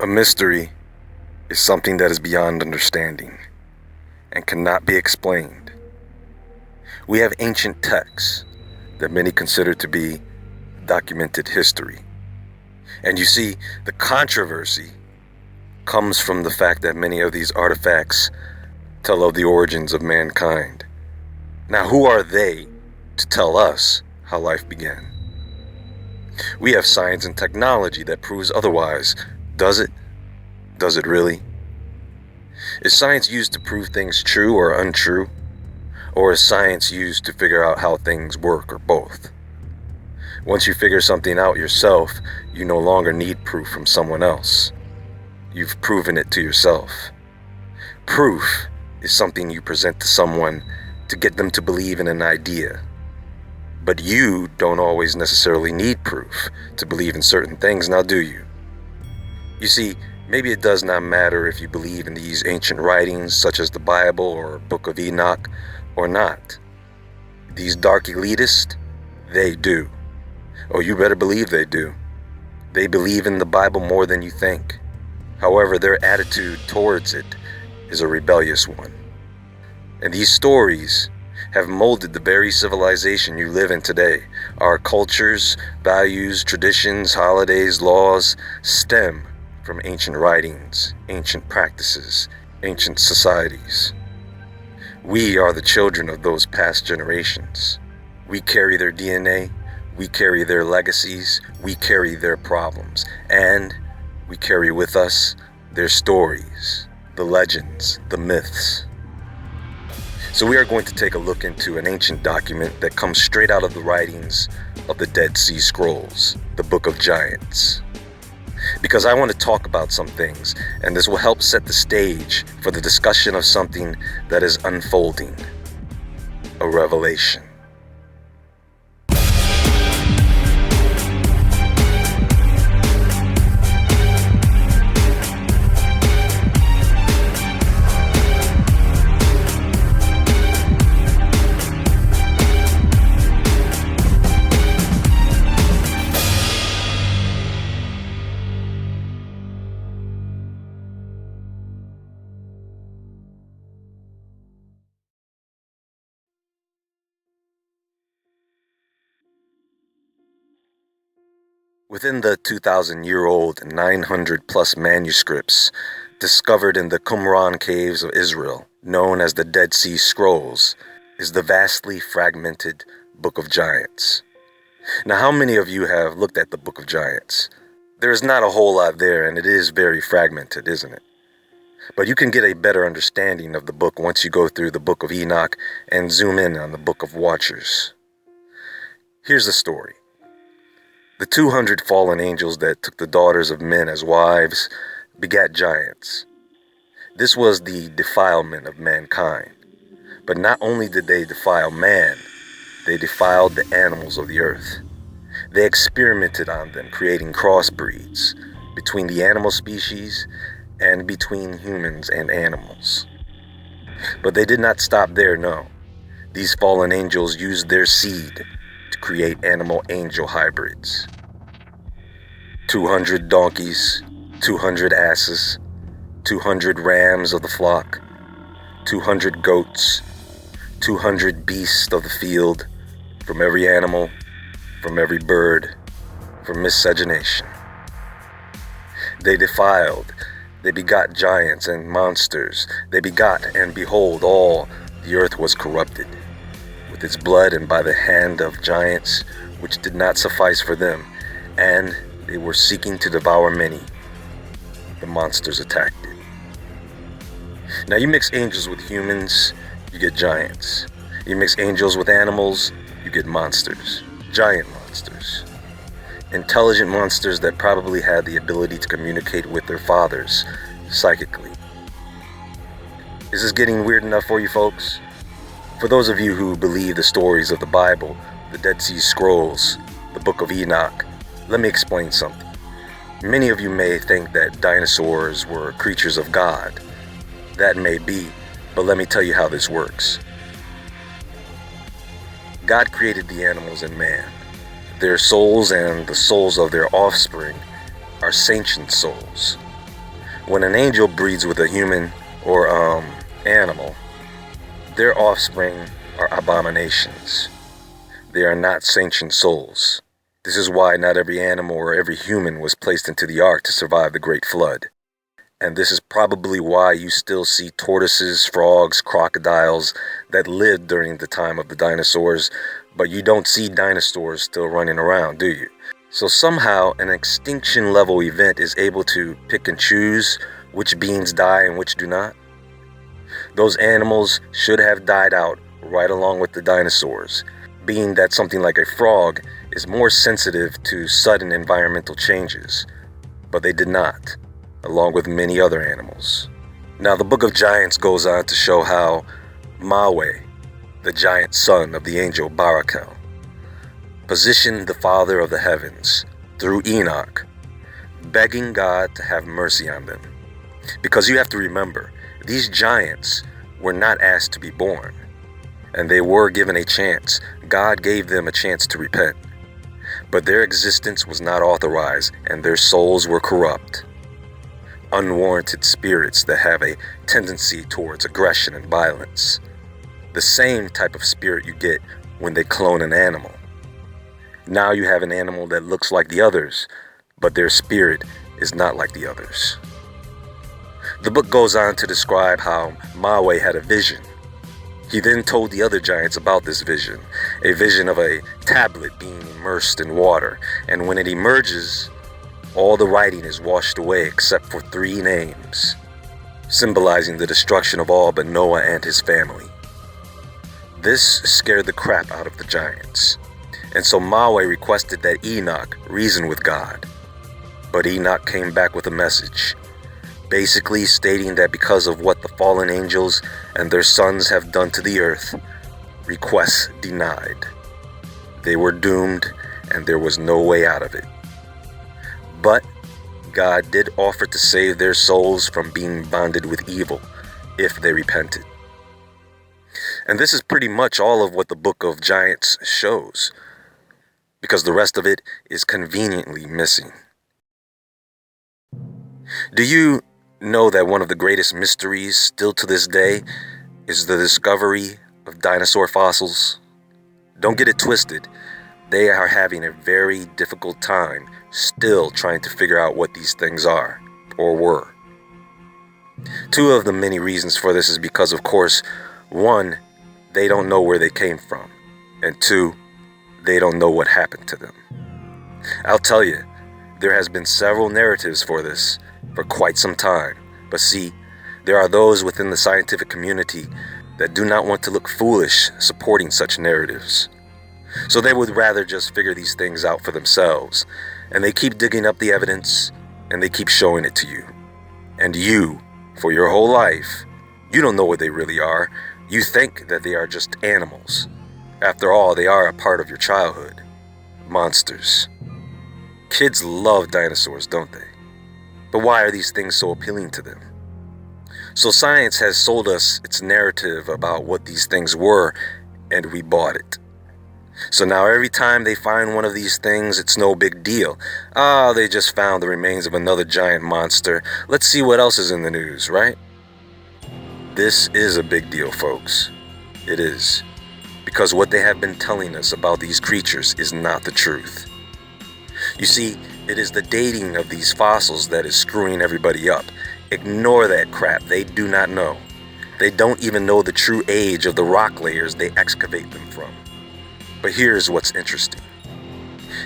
A mystery is something that is beyond understanding and cannot be explained. We have ancient texts that many consider to be documented history. And you see, the controversy comes from the fact that many of these artifacts tell of the origins of mankind. Now, who are they to tell us how life began? We have science and technology that proves otherwise. Does it? Does it really? Is science used to prove things true or untrue? Or is science used to figure out how things work, or both? Once you figure something out yourself, you no longer need proof from someone else. You've proven it to yourself. Proof is something you present to someone to get them to believe in an idea. But you don't always necessarily need proof to believe in certain things, now do you? You see, maybe it does not matter if you believe in these ancient writings such as the Bible or Book of Enoch or not. These dark elitists, they do. Oh, you better believe they do. They believe in the Bible more than you think. However, their attitude towards it is a rebellious one. And these stories have molded the very civilization you live in today. Our cultures, values, traditions, holidays, laws stem from ancient writings, ancient practices, ancient societies. We are the children of those past generations. We carry their DNA, we carry their legacies, we carry their problems, and we carry with us their stories, the legends, the myths. So we are going to take a look into an ancient document that comes straight out of the writings of the Dead Sea Scrolls, the Book of Giants. Because I want to talk about some things, and this will help set the stage for the discussion of something that is unfolding, a revelation. Within the 2,000-year-old 900 plus manuscripts discovered in the Qumran caves of Israel, known as the Dead Sea Scrolls, is the vastly fragmented Book of Giants. Now, how many of you have looked at the Book of Giants? There is not a whole lot there, and it is very fragmented, isn't it? But you can get a better understanding of the book once you go through the Book of Enoch and zoom in on the Book of Watchers. Here's the story. The 200 fallen angels that took the daughters of men as wives begat giants. This was the defilement of mankind. But not only did they defile man, they defiled the animals of the earth. They experimented on them, creating crossbreeds between the animal species and between humans and animals. But they did not stop there, no. These fallen angels used their seed to create animal-angel hybrids. 200 donkeys, 200 asses, 200 rams of the flock, 200 goats, 200 beasts of the field, from every animal, from every bird, from miscegenation. They defiled, they begot giants and monsters, they begot, and behold, all the earth was corrupted with its blood and by the hand of giants, which did not suffice for them, and they were seeking to devour many. The monsters attacked it. Now you mix angels with humans, you get giants. You mix angels with animals, you get monsters. Giant monsters. Intelligent monsters that probably had the ability to communicate with their fathers psychically. Is this getting weird enough for you folks? For those of you who believe the stories of the Bible, the Dead Sea Scrolls, the Book of Enoch, let me explain something. Many of you may think that dinosaurs were creatures of God. That may be, but let me tell you how this works. God created the animals and man. Their souls and the souls of their offspring are sentient souls. When an angel breeds with a human or animal, their offspring are abominations. They are not sentient souls. This is why not every animal or every human was placed into the ark to survive the great flood. And this is probably why you still see tortoises, frogs, crocodiles that lived during the time of the dinosaurs, but you don't see dinosaurs still running around, do you? So somehow an extinction level event is able to pick and choose which beings die and which do not. Those animals should have died out right along with the dinosaurs, being that something like a frog is more sensitive to sudden environmental changes, but they did not, along with many other animals. Now, the Book of Giants goes on to show how Mawe, the giant son of the angel Barakel, positioned the Father of the heavens through Enoch, begging God to have mercy on them. Because you have to remember, these giants were not asked to be born, and they were given a chance. God gave them a chance to repent, but their existence was not authorized, and their souls were corrupt. Unwarranted spirits that have a tendency towards aggression and violence. The same type of spirit you get when they clone an animal. Now you have an animal that looks like the others, but their spirit is not like the others. The book goes on to describe how Mawe had a vision. He then told the other giants about this vision, a vision of a tablet being immersed in water, and when it emerges, all the writing is washed away except for 3 names, symbolizing the destruction of all but Noah and his family. This scared the crap out of the giants, and so Mawe requested that Enoch reason with God. But Enoch came back with a message, basically stating that because of what the fallen angels and their sons have done to the earth, requests denied. They were doomed, and there was no way out of it. But God did offer to save their souls from being bonded with evil if they repented. And this is pretty much all of what the Book of Giants shows, because the rest of it is conveniently missing. Do you know that one of the greatest mysteries still to this day is the discovery of dinosaur fossils? Don't get it twisted. They are having a very difficult time still trying to figure out what these things are, or were. 2 of the many reasons for this is because, of course, 1, they don't know where they came from, and 2, they don't know what happened to them. I'll tell you, there has been several narratives for this for quite some time, but see, there are those within the scientific community that do not want to look foolish supporting such narratives. So they would rather just figure these things out for themselves, and they keep digging up the evidence, and they keep showing it to you. And you, for your whole life, you don't know what they really are. You think that they are just animals. After all, they are a part of your childhood. Monsters. Kids love dinosaurs, don't they? But why are these things so appealing to them? So science has sold us its narrative about what these things were, and we bought it. So now every time they find one of these things, it's no big deal. They just found the remains of another giant monster. Let's see what else is in the news, right? This is a big deal, folks. It is. Because what they have been telling us about these creatures is not the truth. You see, it is the dating of these fossils that is screwing everybody up. Ignore that crap. They do not know. They don't even know the true age of the rock layers they excavate them from. But here's what's interesting.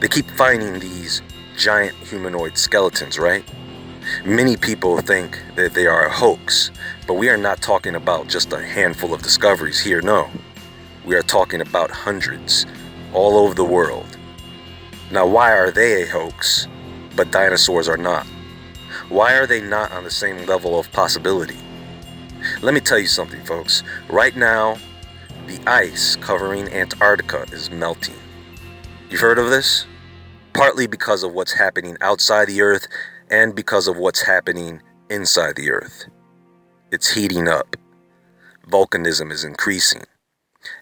They keep finding these giant humanoid skeletons, right? Many people think that they are a hoax, but we are not talking about just a handful of discoveries here, no. We are talking about hundreds all over the world. Now, why are they a hoax, but dinosaurs are not? Why are they not on the same level of possibility? Let me tell you something, folks. Right now, the ice covering Antarctica is melting. You've heard of this? Partly because of what's happening outside the Earth and because of what's happening inside the Earth. It's heating up. Volcanism is increasing,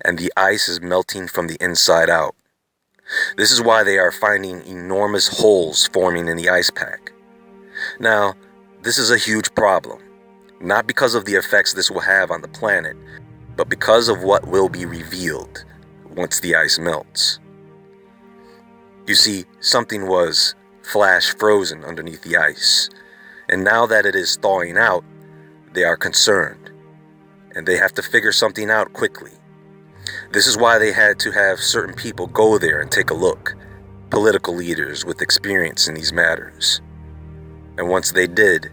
and the ice is melting from the inside out. This is why they are finding enormous holes forming in the ice pack. Now, This is a huge problem, not because of the effects this will have on the planet, but because of what will be revealed once the ice melts. You see, something was flash frozen underneath the ice, and now that it is thawing out, they are concerned, and they have to figure something out quickly. This is why they had to have certain people go there and take a look, political leaders with experience in these matters. And once they did,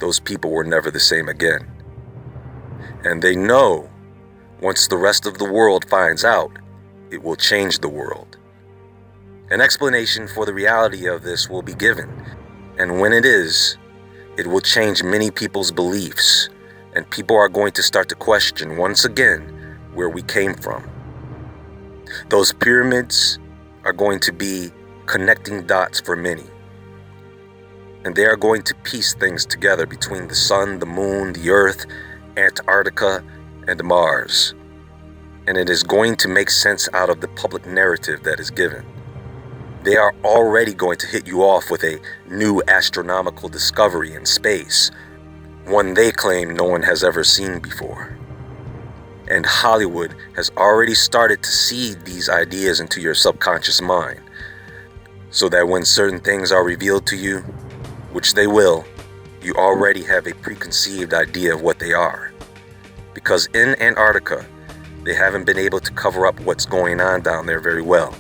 those people were never the same again. And they know once the rest of the world finds out, it will change the world. An explanation for the reality of this will be given, and when it is, it will change many people's beliefs, and people are going to start to question once again where we came from. Those pyramids are going to be connecting dots for many, and they are going to piece things together between the sun, the moon, the earth, Antarctica, and Mars. And it is going to make sense out of the public narrative that is given. They are already going to hit you off with a new astronomical discovery in space, one they claim no one has ever seen before. And Hollywood has already started to seed these ideas into your subconscious mind, so that when certain things are revealed to you, which they will, you already have a preconceived idea of what they are. Because in Antarctica, they haven't been able to cover up what's going on down there very well.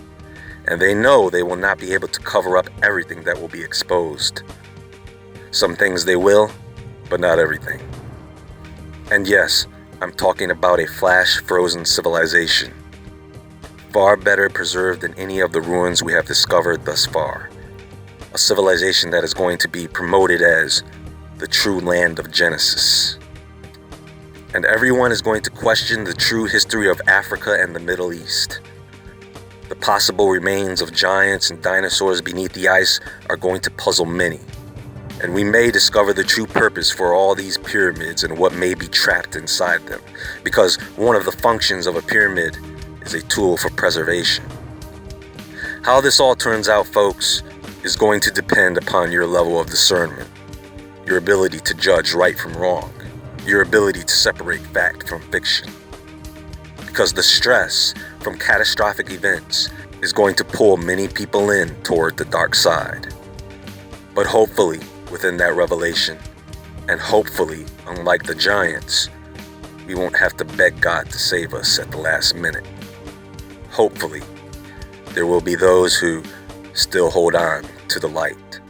And they know they will not be able to cover up everything that will be exposed. Some things they will, but not everything. And yes, I'm talking about a flash-frozen civilization, far better preserved than any of the ruins we have discovered thus far. A civilization that is going to be promoted as the true land of Genesis. And everyone is going to question the true history of Africa and the Middle East. The possible remains of giants and dinosaurs beneath the ice are going to puzzle many. And we may discover the true purpose for all these pyramids and what may be trapped inside them. Because one of the functions of a pyramid is a tool for preservation. How this all turns out, folks, is going to depend upon your level of discernment, your ability to judge right from wrong, your ability to separate fact from fiction. Because the stress from catastrophic events is going to pull many people in toward the dark side. But hopefully, within that revelation, and hopefully, unlike the giants, we won't have to beg God to save us at the last minute. Hopefully, there will be those who still hold on to the light.